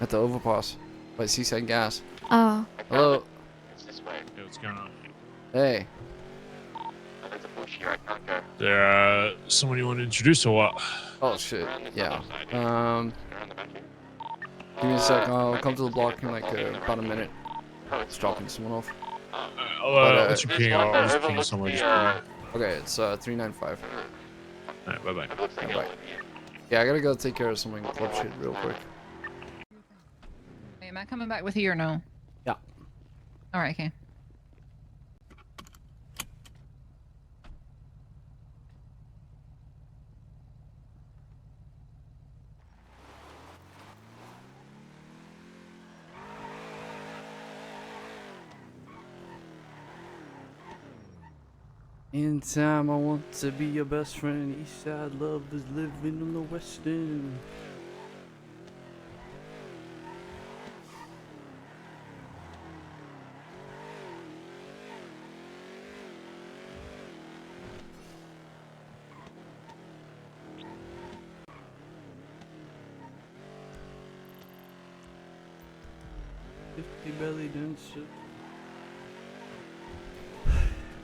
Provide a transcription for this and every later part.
At the overpass by Seaside Gas. Oh. Hello. It's this way. Hey, what's going on? Hey. There's a bush here. I can't go. There, someone you want to introduce or what? Oh shit. Yeah. Around the back here. Give me a sec. I'll come to the block in like about a minute. Just dropping someone off. What's your ping? I'll just ping somewhere. Just Okay, it's 395. Alright, bye-bye. It looks like Bye. Yeah, I gotta go take care of some club shit real quick. Hey, am I coming back with you or no? Yeah. Alright, okay. In time, I want to be your best friend. Eastside love is living on the west end. Belly dancer.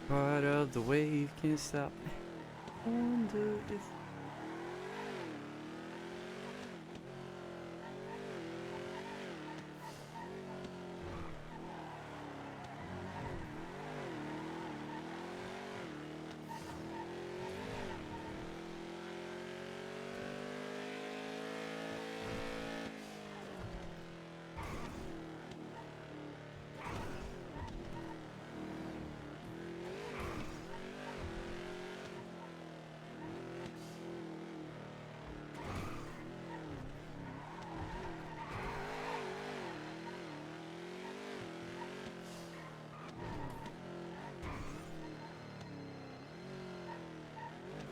Part of the wave can't stop. Wonder if.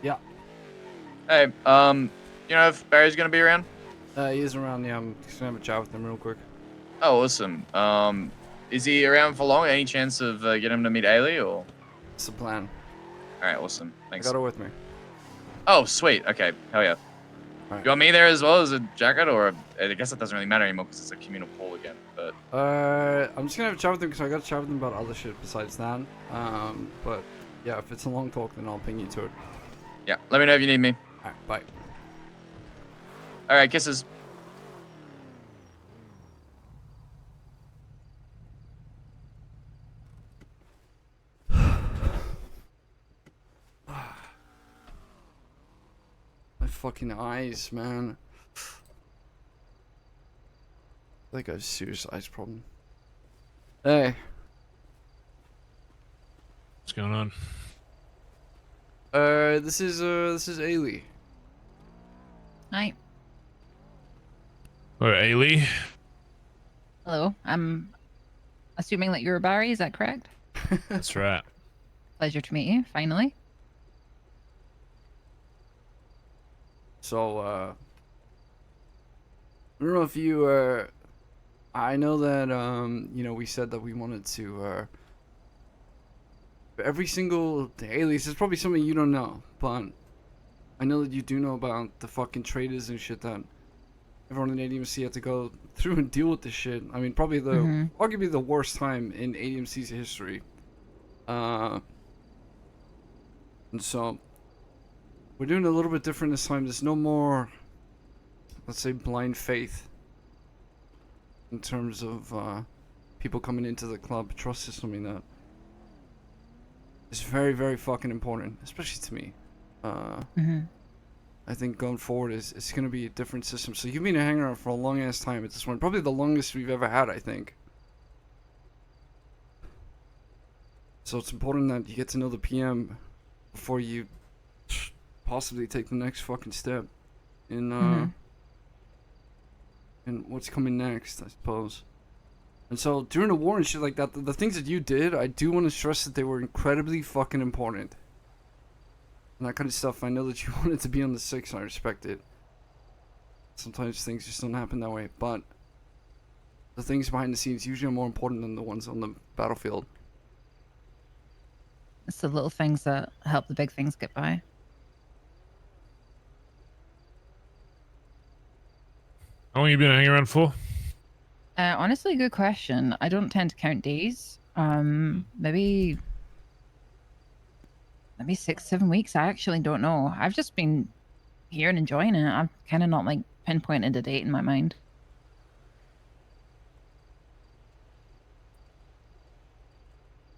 Yeah. Hey, you know if Barry's gonna be around? He is around. Yeah, I'm just gonna have a chat with him real quick. Oh, awesome. Is he around for long? Any chance of getting him to meet Ailey or? It's the plan. All right, awesome. I Thanks. got her with me. Oh, sweet. Okay, hell yeah. Right. You want me there as well as a jacket, or I guess it doesn't really matter anymore because it's a communal pool again. But I'm just gonna have a chat with him because I got to chat with him about other shit besides that. But yeah, if it's a long talk, then I'll ping you to it. yeah, let me know if you need me. All right, bye. All right, kisses. My fucking eyes, man. I think I have a serious eyes problem. Hey. What's going on? This is Ailey. Hi. Oh, Ailey? Hello. I'm assuming that you're Barry, is that correct? That's right. Pleasure to meet you, finally. So, I don't know if you, I know that, you know, we said that we wanted to, every single day, at least, it's probably something you don't know, but I know that you do know about the fucking traders and shit that everyone in ADMC had to go through and deal with this shit. I mean, probably the, arguably the worst time in ADMC's history. And so, we're doing a little bit different this time. There's no more, let's say, blind faith in terms of people coming into the club. Trust is something that is very, very fucking important, especially to me. I think going forward it's going to be a different system. So you've been a hanger for a long ass time at this one. Probably the longest we've ever had, I think. So it's important that you get to know the PM before you possibly take the next fucking step in in what's coming next, I suppose. And so during the war and shit like that, the things that you did, I do want to stress that they were incredibly fucking important. And that kind of stuff, I know that you wanted to be on the 6, and I respect it. Sometimes things just don't happen that way, but the things behind the scenes usually are more important than the ones on the battlefield. It's the little things that help the big things get by. How long you been hanging around for? Honestly, good question. I don't tend to count days. Maybe 6, 7 weeks. I actually don't know. I've just been here and enjoying it. I'm kind of not like pinpointed a date in my mind.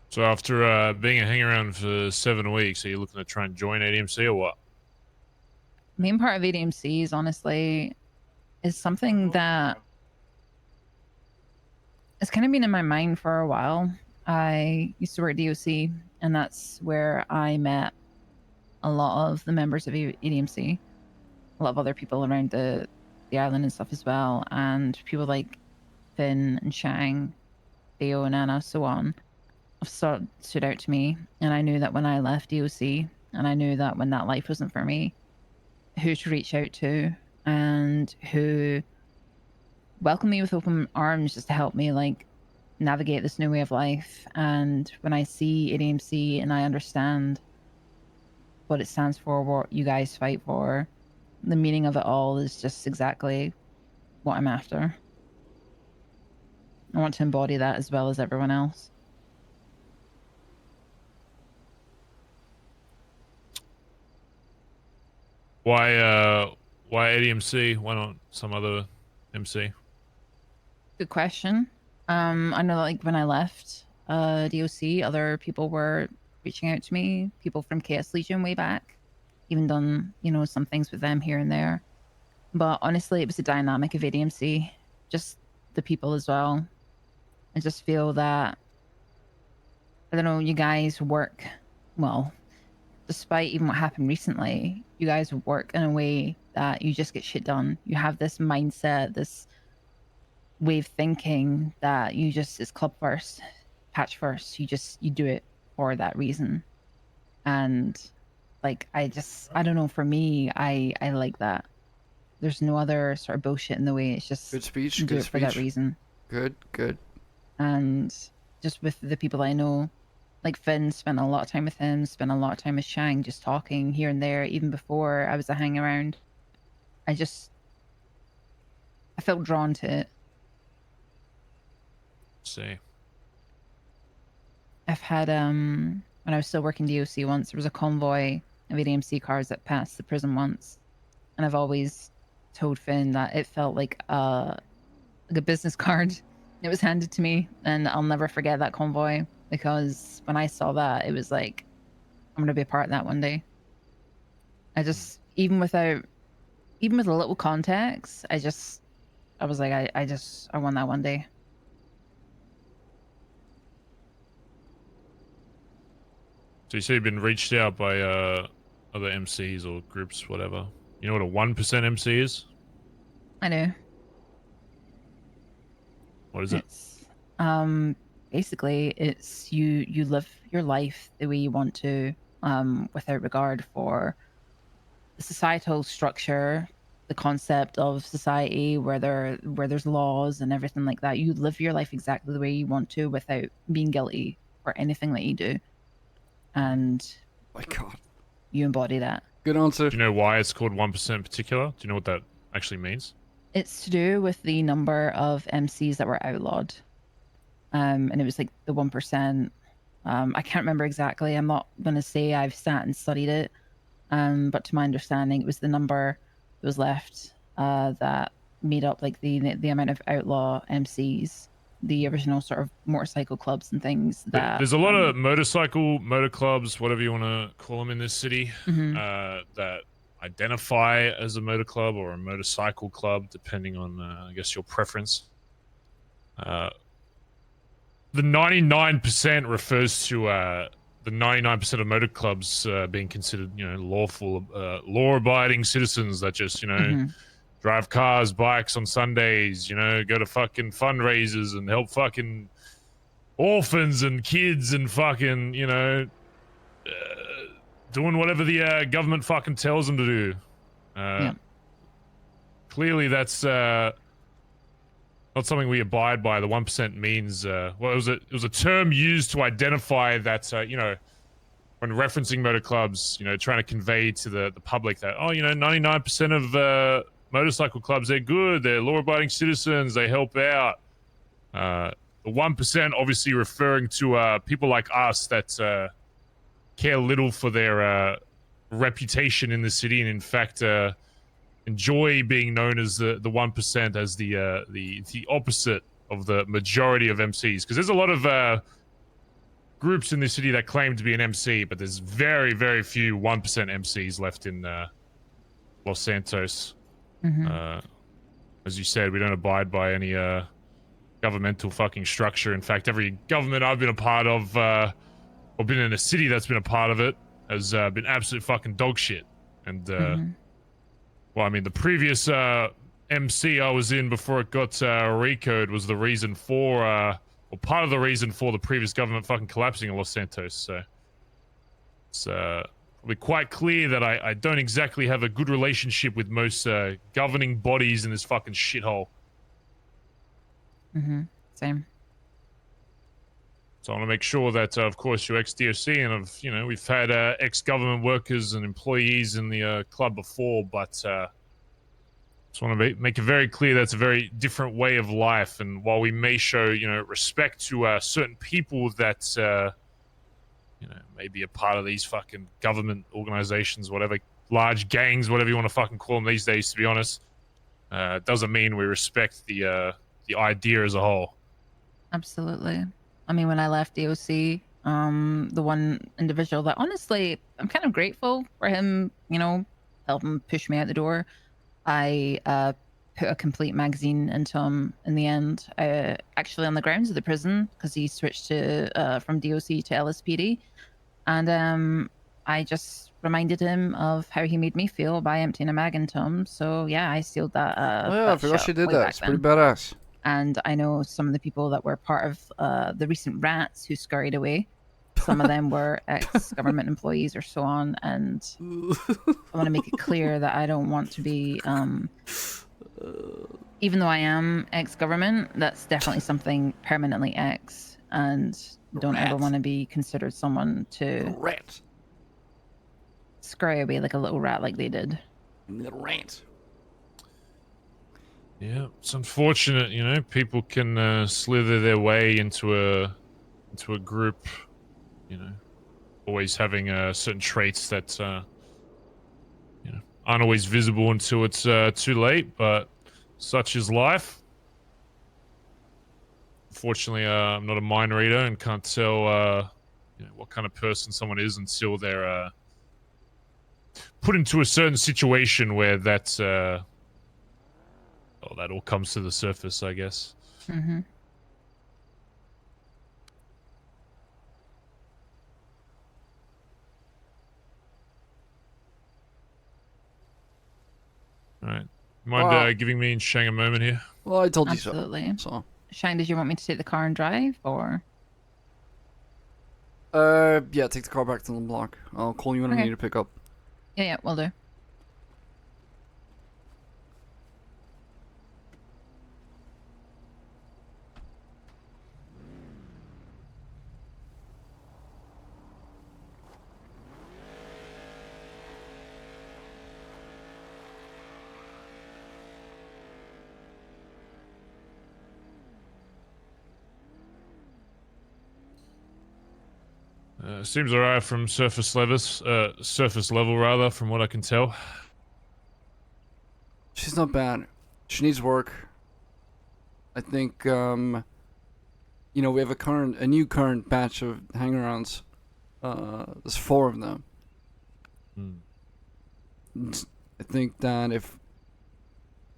So after being a hang around for 7 weeks, are you looking to try and join ADMC or what? Main part of ADMC is honestly is something that it's kind of been in my mind for a while. I used to work at DOC, and that's where I met a lot of the members of ADMC, a lot of other people around the island and stuff as well, and people like Finn and Shang, Theo and Anna, so on, stood out to me. And I knew that when I left DOC, and I knew that when that life wasn't for me, who to reach out to and who welcomed me with open arms just to help me like navigate this new way of life. And when I see ADMC and I understand what it stands for, what you guys fight for, the meaning of it all is just exactly what I'm after. I want to embody that as well as everyone else. Why ADMC? Why not some other MC? Good question. I know like when I left DOC, other people were reaching out to me, people from Chaos Legion way back, even done, you know, some things with them here and there. But honestly, it was the dynamic of ADMC, just the people as well. I just feel that, I don't know, you guys work, well, despite even what happened recently, you guys work in a way that you just get shit done. You have this mindset, this way of thinking that you just, it's club first, patch first. You do it for that reason. And like, I don't know, for me, I like that. There's no other sort of bullshit in the way. It's just Good speech. do Good it speech. for that reason. Good. And just with the people I know, like Finn, spent a lot of time with him, spent a lot of time with Shang, just talking here and there, even before I was a hang around. I felt drawn to it. See. I've had, when I was still working DOC once, there was a convoy of ADMC cars that passed the prison once. And I've always told Finn that it felt like a business card. It was handed to me, and I'll never forget that convoy, because when I saw that, it was like, I'm going to be a part of that one day. I just, even with a little context, I was like, I want that one day. So you say you've been reached out by other MCs or groups, whatever. You know what a 1% MC is? I know. What is it? It's basically it's you live your life the way you want to, without regard for the societal structure, the concept of society where there's laws and everything like that. You live your life exactly the way you want to without being guilty for anything that you do. And My God. you embody that. Good answer. Do you know why it's called 1% in particular? Do you know what that actually means? It's to do with the number of MCs that were outlawed. And it was like the 1%. I can't remember exactly. I'm not going to say I've sat and studied it. But to my understanding, it was the number that was left that made up like the amount of outlaw MCs, the original sort of motorcycle clubs and things. That There's a lot of motor clubs, whatever you want to call them in this city, that identify as a motor club or a motorcycle club, depending on, I guess, your preference. The 99% refers to the 99% of motor clubs being considered, you know, lawful, law-abiding citizens that just, you know, drive cars, bikes on Sundays, you know, go to fucking fundraisers and help fucking orphans and kids and fucking, you know, doing whatever the government fucking tells them to do. Clearly that's not something we abide by. The 1% means, well, it was a term used to identify that, you know, when referencing motor clubs, you know, trying to convey to the public that, oh, you know, 99% of motorcycle clubs, they're good, they're law-abiding citizens, they help out. The 1% obviously referring to people like us that care little for their reputation in the city, and in fact enjoy being known as the 1%, as the opposite of the majority of MCs. Because there's a lot of groups in the city that claim to be an MC, but there's very, very few 1% MCs left in Los Santos. As you said, we don't abide by any governmental fucking structure. In fact, every government I've been a part of, or been in a city that's been a part of it, has been absolute fucking dog shit. And well, I mean, the previous MC I was in before it got recode was the reason for, or part of the reason for the previous government fucking collapsing in Los Santos. So it's probably quite clear that I don't exactly have a good relationship with most governing bodies in this fucking shithole. Same. So I want to make sure that, of course, you're ex-DOC, and we've had ex-government workers and employees in the club before, but just want to make it very clear that's a very different way of life. And while we may show, respect to certain people that, may be a part of these fucking government organizations, whatever, large gangs, whatever you want to fucking call them these days, to be honest, doesn't mean we respect the idea as a whole. Absolutely. I mean, when I left DOC, the one individual that honestly, I'm kind of grateful for him, helping push me out the door. I put a complete magazine into him in the end, actually on the grounds of the prison, because he switched from DOC to LSPD. And I just reminded him of how he made me feel by emptying a mag into him. So yeah, I sealed that. I forgot she did that. It's pretty badass. And I know some of the people that were part of the recent rats who scurried away. Some of them were ex-government employees or so on. And I want to make it clear that I don't want to be, even though I am ex-government, that's definitely something permanently ex. And don't ever want to be considered someone to scurry away like a little rat like they did. Little rat. Yeah, it's unfortunate, people can slither their way into a group, always having certain traits that aren't always visible until it's too late, but such is life. Unfortunately, I'm not a mind reader and can't tell what kind of person someone is until they're put into a certain situation where that all comes to the surface, I guess. Alright. Mind giving me and Shang a moment here? Well, I told you so. Absolutely. So. Shang, did you want me to take the car and drive, or? Yeah, take the car back to the block. I'll call you when I need to pick up. Yeah, will do. Seems alright from surface level rather, from what I can tell. She's not bad. She needs work. I think, we have a new current batch of hangarounds. There's 4 of them. I think that if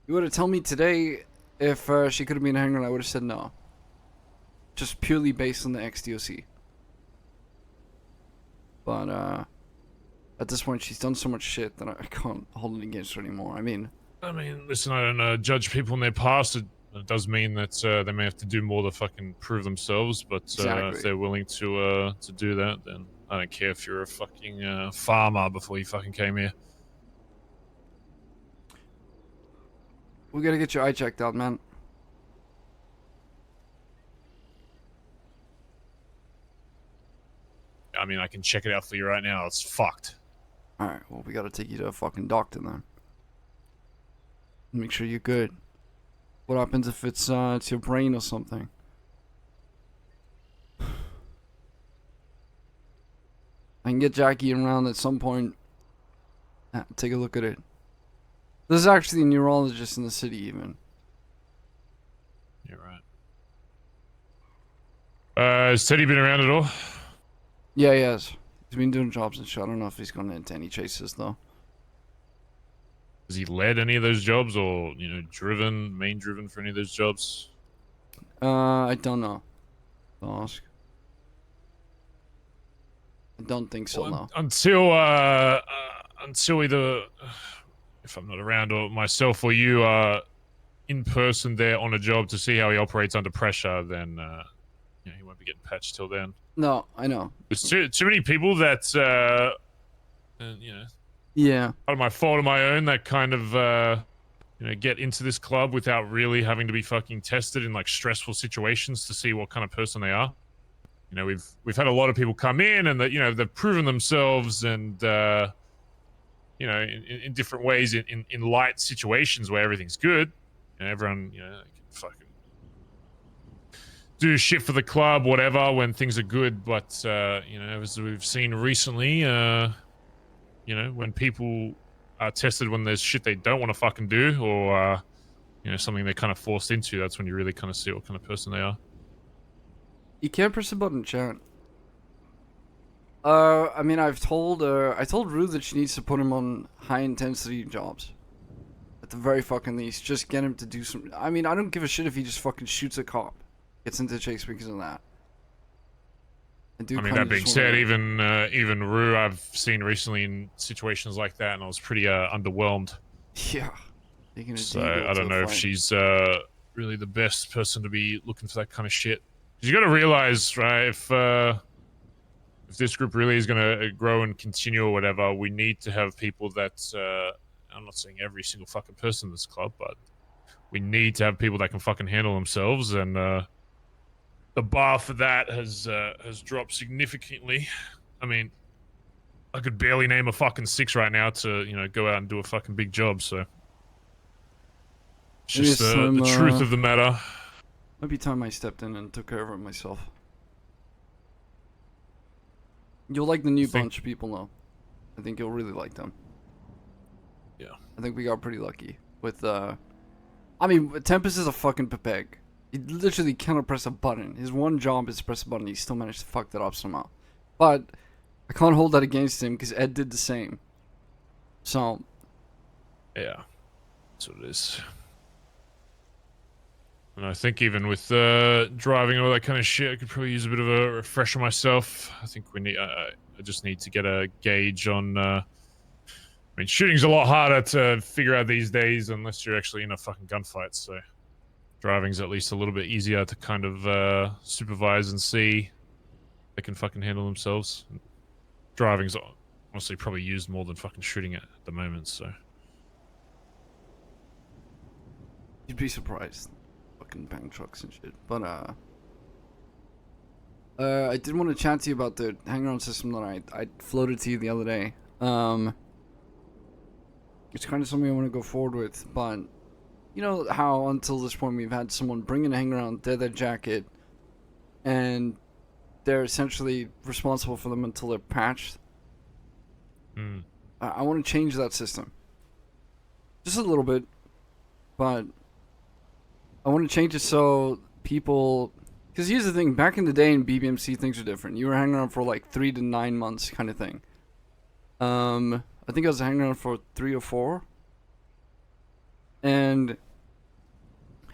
you were to tell me today if she could have been a hanger, I would have said no. Just purely based on the XDOC. But at this point, she's done so much shit that I can't hold it against her anymore. I mean, listen, I don't judge people in their past. It does mean that they may have to do more to fucking prove themselves. But if they're willing to do that, then I don't care if you're a fucking farmer before you fucking came here. we gotta get your eye checked out, man. I mean, I can check it out for you right now. It's fucked. Alright, well, we gotta take you to a fucking doctor then. Make sure you're good. What happens if it's your brain or something? get Jackie around at some point, take a look at it. There's actually a neurologist in the city, even. You're right. Has Teddy been around at all? Yeah, he has. He's been doing jobs and shit. I don't know if he's gone into any chases, though. Has he led any of those jobs, or main driven for any of those jobs? I don't know. Don't ask. I don't think so, no. Until either, if I'm not around, or myself or you are in person there on a job to see how he operates under pressure, then he won't be getting patched till then. No, I know. There's too many people that, Yeah. out of my fault of my own, that kind of, get into this club without really having to be fucking tested in like stressful situations to see what kind of person they are. We've had a lot of people come in and that they've proven themselves and in different ways in light situations where everything's good. Everyone can fucking do shit for the club, whatever, when things are good. But as we've seen recently, when people are tested when there's shit they don't want to fucking do, or something they're kind of forced into, that's when you really kind of see what kind of person they are. You can't press a button, chat. I mean, I told Rue that she needs to put him on high-intensity jobs. At the very fucking least. Just get him to do some... I mean, I don't give a shit if he just fucking shoots a cop. Gets into chase because of that. I mean, that being said, even Rue I've seen recently in situations like that, and I was pretty underwhelmed. Yeah. So I don't know if she's really the best person to be looking for that kind of shit. You got to realize, right, if this group really is going to grow and continue or whatever, we need to have people that, I'm not saying every single fucking person in this club, but we need to have people that can fucking handle themselves, and the bar for that has dropped significantly. I mean, I could barely name a fucking 6 right now to, go out and do a fucking big job, so. It's just the truth of the matter. Might be time I stepped in and took care of it myself. You'll like the new bunch of people, though. I think you'll really like them. Yeah. I think we got pretty lucky with, I mean, Tempest is a fucking pepeg. He literally cannot press a button. His one job is to press a button. He still managed to fuck that up somehow. But I can't hold that against him because Ed did the same. So. Yeah. That's what it is. And I think even with driving and all that kind of shit, I could probably use a bit of a refresher myself. I think I just need to get a gauge on. I mean, shooting's a lot harder to figure out these days unless you're actually in a fucking gunfight. So, driving's at least a little bit easier to kind of supervise and see they can fucking handle themselves. Driving's honestly probably used more than fucking shooting at the moment. So, you'd be surprised. Bang trucks and shit, but I did want to chat to you about the hang-around system that I floated to you the other day. It's kind of something I want to go forward with, but you know how until this point we've had someone bring in a hang-around, they're their jacket, and they're essentially responsible for them until they're patched. I want to change that system just a little bit, but I want to change it so people... Because here's the thing, back in the day in BBMC, things were different. You were hanging around for like 3 to 9 months kind of thing. I think I was hanging around for 3 or 4. And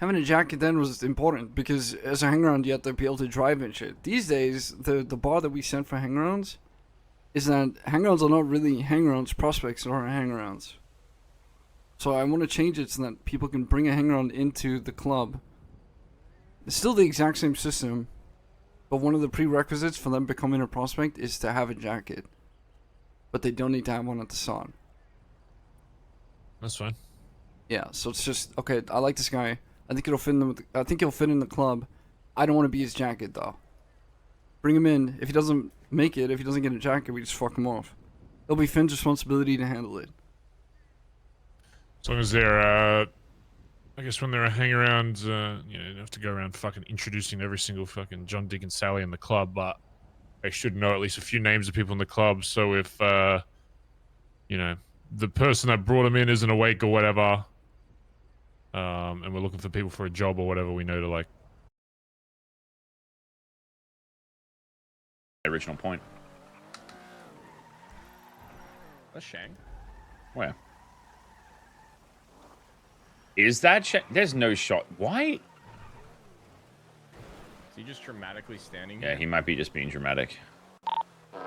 having a jacket then was important because as a hang-around, you had to be able to drive and shit. These days, the bar that we sent for hang-arounds is that hang-arounds are not really hang-arounds, prospects are hang-arounds. So I want to change it so that people can bring a hang-around into the club. It's still the exact same system, but one of the prerequisites for them becoming a prospect is to have a jacket. But they don't need to have one at the SON. That's fine. Yeah, so it's just, okay, I like this guy. I think it'll fit in I think he'll fit in the club. I don't want to be his jacket, though. Bring him in. If he doesn't make it, if he doesn't get a jacket, we just fuck him off. It'll be Finn's responsibility to handle it. As long as they're, I guess when they're a hang around, you don't have to go around fucking introducing every single fucking John, Dick, and Sally in the club, but they should know at least a few names of people in the club. So if you know, the person that brought him in isn't awake or whatever, and we're looking for people for a job or whatever, we know to like. Original point. That's Shang. Where? Is that Shang? There's no shot. Why? Is he just dramatically standing Yeah, here? he might be just being dramatic.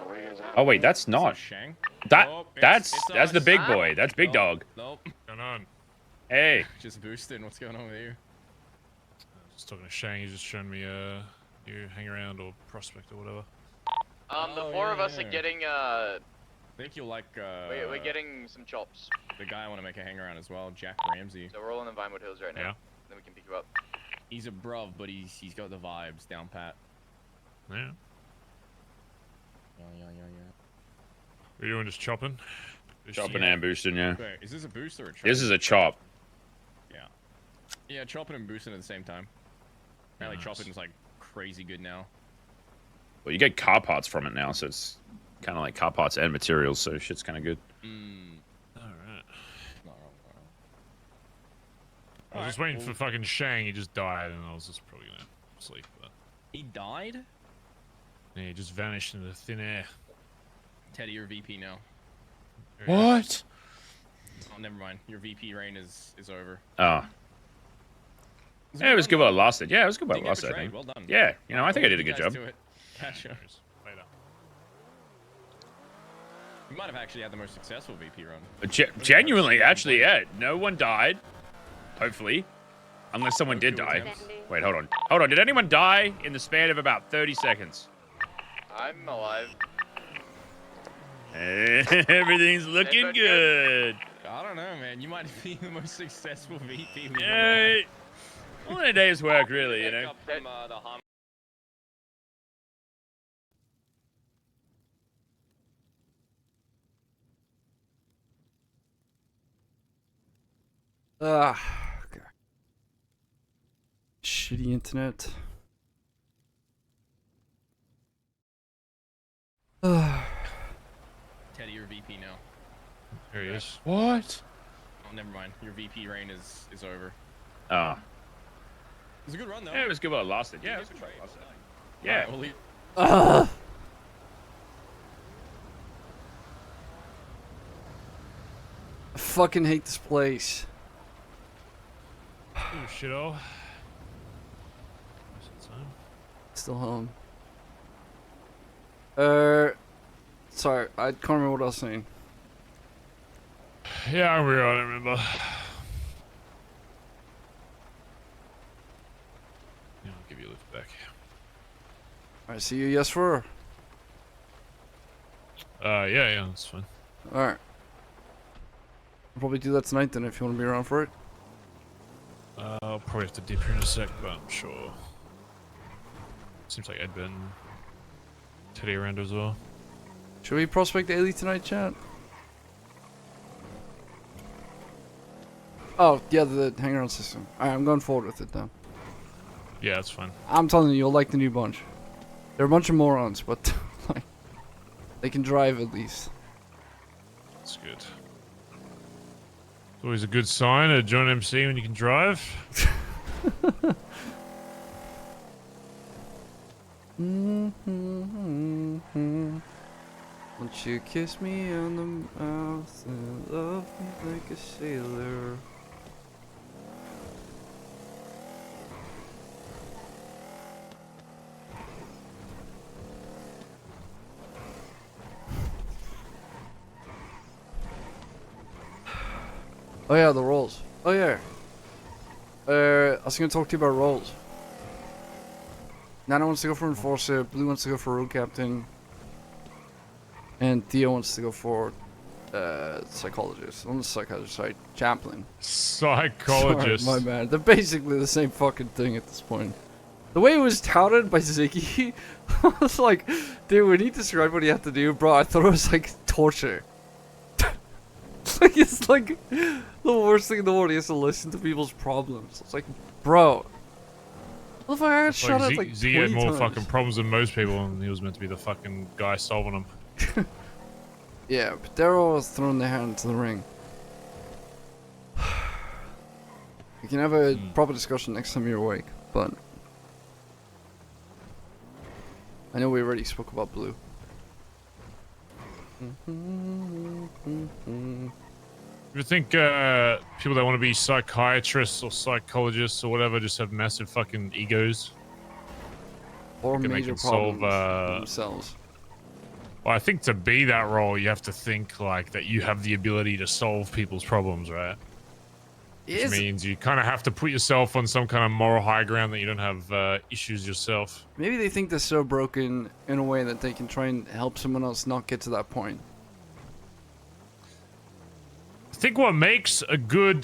Where you guys at? Oh wait, that's Is that not. Shang? That Nope, that's it's that's the us. big boy. That's Big Dog. Nope. What's going on? Hey. Just boosting. What's going on with you? Just talking to Shang. He's just showing me you hang around or prospect or whatever. The Oh, four yeah, of us yeah. are getting I think you'll like we're getting some chops. the guy I want to make a hang around as well, Jack Ramsey. So we're all in the Vinewood Hills right now. Yeah. Then we can pick you up. He's a bruv, but he's got the vibes down pat. Yeah. Yeah. What are you doing? Just chopping? Chopping and boosting, yeah. Wait, is this a boost or a chop? This is a chop. Yeah, chopping and boosting at the same time. Apparently Nice. chopping is like crazy good now. Well, you get car parts from it now, so it's kind of like car parts and materials, so shit's kind of good. All right. Not wrong. I was just waiting for fucking Shang. He just died, and I was just probably gonna sleep. But He died? yeah, he just vanished into thin air. Teddy, you're VP now. What? Oh, never mind. Your VP reign is over. Oh. Yeah, it was good while it lasted. Yeah, it was good while it Didn't get lasted, I betrayed. think. Well done. Yeah, you know, I think I I'll did a leave good you guys job. to it. Catch ya. Later. You might have actually had the most successful VP run. Genuinely, actually, yeah. No one died. Hopefully. Unless someone did Two die. attempts. Wait, hold on. Hold on. Did anyone die in the span of about 30 seconds? I'm alive. Everything's looking looking good. I don't know, man. You might be the most successful VP we've ever Yeah. had. Only a day's work, really, you Pick know. up from, the hum- Okay. Shitty internet. Teddy, you're VP now. There he is. What? Oh, never mind. Your VP reign is over. Oh. It was a good run, though. Yeah, it was good while it lasted. Yeah, it You was get good while it betrayed. lasted. Well done. Yeah. Alright, we'll leave. Ugh. I fucking hate this place. Oh, shit-o. Still home. Sorry, I can't remember what I was saying. Yeah, I don't remember. Yeah, I'll give you a lift back. Alright, see you, yes, for. Yeah, that's fine. Alright. I'll probably do that tonight then if you want to be around for it. I'll probably have to dip here in a sec, but I'm sure. Seems like Ed Ben, Teddy around as well. Should we prospect Ailey tonight, chat? Oh, yeah, the hangaround system. Alright, I'm going forward with it now. Yeah, that's fine. I'm telling you, you'll like the new bunch. They're a bunch of morons, but like, they can drive at least. That's good. It's always a good sign to join MC when you can drive. Won't you kiss me on the mouth and love me like a sailor? Oh yeah, the roles. Oh yeah. I was gonna talk to you about roles. Nana wants to go for Enforcer, Blue wants to go for Road Captain, and Theo wants to go for Psychologist. On the Psychologist side, Chaplain. Psychologist. Sorry, my bad. They're basically the same fucking thing at this point. The way it was touted by Ziggy, I was like, dude, when he described what he had to do, bro, I thought it was like torture. It's like the worst thing in the world. He has to listen to people's problems. It's like, bro, Well, if I got shot at Z, like Z 20 had more times. fucking problems than most people, and he was meant to be the fucking guy solving them. Yeah, but they're always throwing their hand into the ring. We can have a proper discussion next time you're awake, but I know we already spoke about Blue. You think people that want to be psychiatrists or psychologists or whatever just have massive fucking egos? Or Thinking they major can solve, problems themselves. Well, I think to be that role, you have to think like that you have the ability to solve people's problems, right? Which means you kind of have to put yourself on some kind of moral high ground that you don't have issues yourself. Maybe they think they're so broken in a way that they can try and help someone else not get to that point. I think what makes a good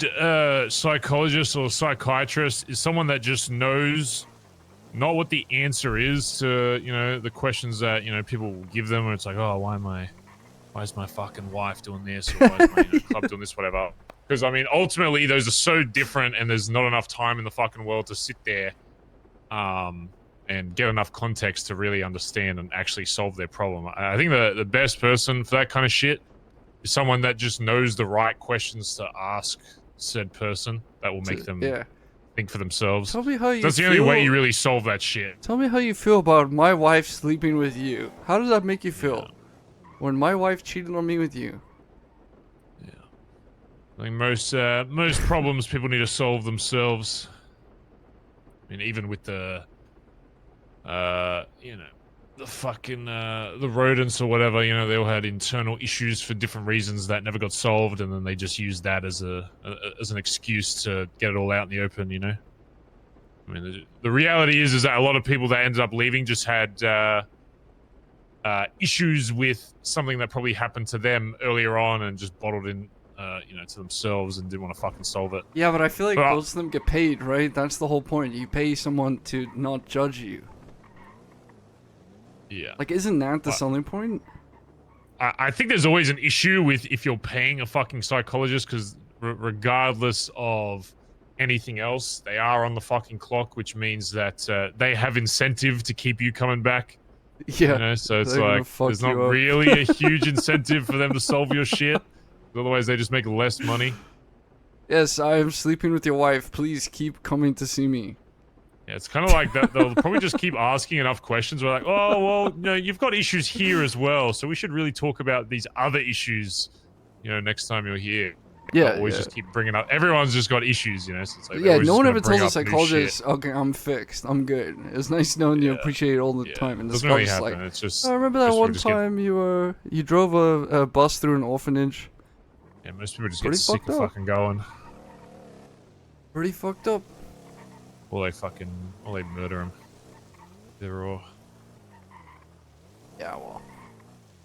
psychologist or psychiatrist is someone that just knows not what the answer is to, you know, the questions that, you know, people will give them, and it's like, oh, why is my fucking wife doing this, or why is my club doing this, whatever. Because, I mean, ultimately, those are so different, and there's not enough time in the fucking world to sit there and get enough context to really understand and actually solve their problem. I think the best person for that kind of shit is someone that just knows the right questions to ask said person that will make them think for themselves. Tell me how you That's the only way you really solve that shit. Tell me how you feel about my wife sleeping with you. How does that make you feel? When my wife cheated on me with you? I think most problems people need to solve themselves. I mean, even with the, you know, the fucking, the rodents or whatever, you know, they all had internal issues for different reasons that never got solved, and then they just used that as as an excuse to get it all out in the open, you know? I mean, the reality is that a lot of people that ended up leaving just had, issues with something that probably happened to them earlier on and just bottled in, you know, to themselves and didn't want to fucking solve it. Yeah, but I feel like most of them get paid, right? That's the whole point. You pay someone to not judge you. Yeah. Like, isn't that the selling point? I think there's always an issue with if you're paying a fucking psychologist, because regardless of anything else, they are on the fucking clock, which means that they have incentive to keep you coming back. Yeah. You know, so it's they're gonna like fuck there's not you up. really a huge incentive for them to solve your shit. Otherwise, they just make less money. Yes, I am sleeping with your wife. Please keep coming to see me. Yeah, it's kind of like that. They'll probably just keep asking enough questions. We're like, oh, well, you know, you've got issues here as well, so we should really talk about these other issues, you know, next time you're here. Yeah, Always just keep bringing up. Everyone's just got issues, you know. So it's like yeah, no one ever tells tells a psychologist, okay, I'm fixed, I'm good. It's nice knowing you appreciate it all the time. And the doesn't really psychologist's happen. like, It's just. I remember that one time you drove a bus through an orphanage. Yeah, most people just Pretty get sick fucked of up. fucking going. Pretty fucked up. Or they murder him. They're all. Yeah, well.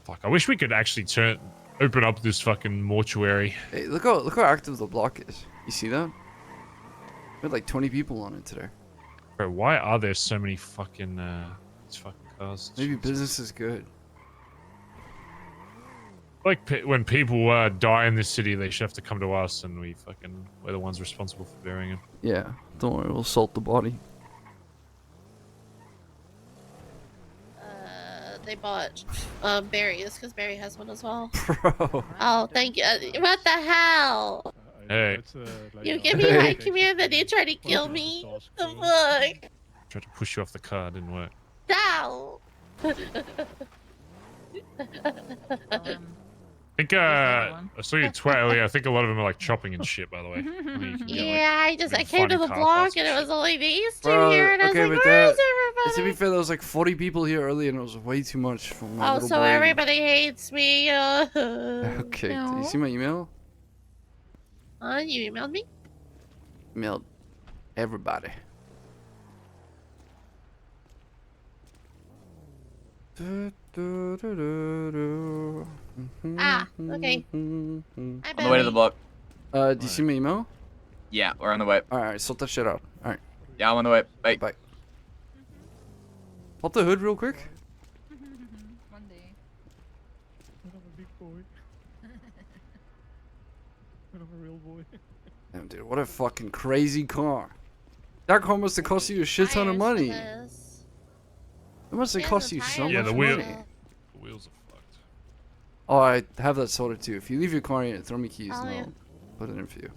Fuck, I wish we could actually open up this fucking mortuary. Hey, look how active the block is. You see that? We had like 20 people on it today. Bro, why are there so many fucking these fucking cars? Maybe business is good. Like when people die in this city, they should have to come to us, and we're the ones responsible for burying them. Yeah, don't worry, we'll salt the body. They bought berries because Barry has one as well. Bro. Oh, thank you. What the hell? Hey. You give me high command, then you try to kill me? The fuck? Tried to push you off the car, didn't work. No. I think I saw you tweet earlier. I think a lot of them are like chopping and shit. By the way. I mean, you can get, Yeah, I came to the block and it was only these two Bro, here, and I was okay, like, but where's to everybody? be fair, there was like 40 people here earlier, and it was way too much for my Oh, little so brain. everybody hates me. Okay, do you see my email? You emailed me? Emailed everybody. Ah, okay. On the way to the block. Do you see my email? Yeah, we're on the way. Alright, sort that shit out. Alright. Yeah, I'm on the way. Bye. Bye. Pop the hood real quick. One day. I'm a big boy. I'm a real boy. Damn, dude, what a fucking crazy car. That car must have cost you a shit ton of Tires money. for It this. must have Yeah, cost the you so tires Yeah, much the for wheel- money. it. The wheels are fucked. Oh, I have that sorted too. If you leave your car in it, throw me keys Oh, and yeah. I'll put it in for you.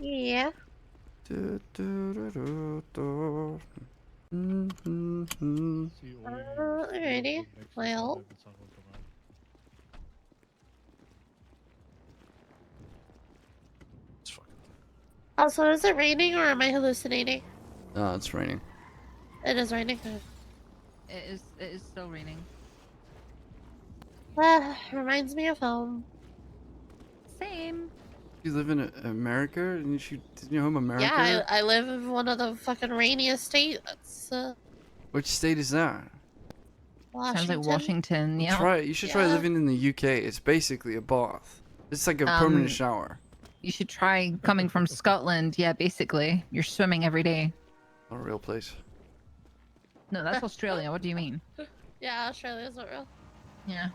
Yeah. Alrighty. Well. It's fucking. Also, is it raining or am I hallucinating? It's raining. It is raining. It is still raining. Reminds me of home. Same. You live in America? Didn't you home America? Yeah, I live in one of the fucking rainiest states. That's Which state is that? Washington. Sounds like Washington. Yeah. You should try Yeah. living in the UK. It's basically a bath. It's like a permanent shower. You should try coming from Scotland. Yeah, basically, you're swimming every day. Not a real place. No, that's Australia. What do you mean? Yeah, Australia's not real. Yeah.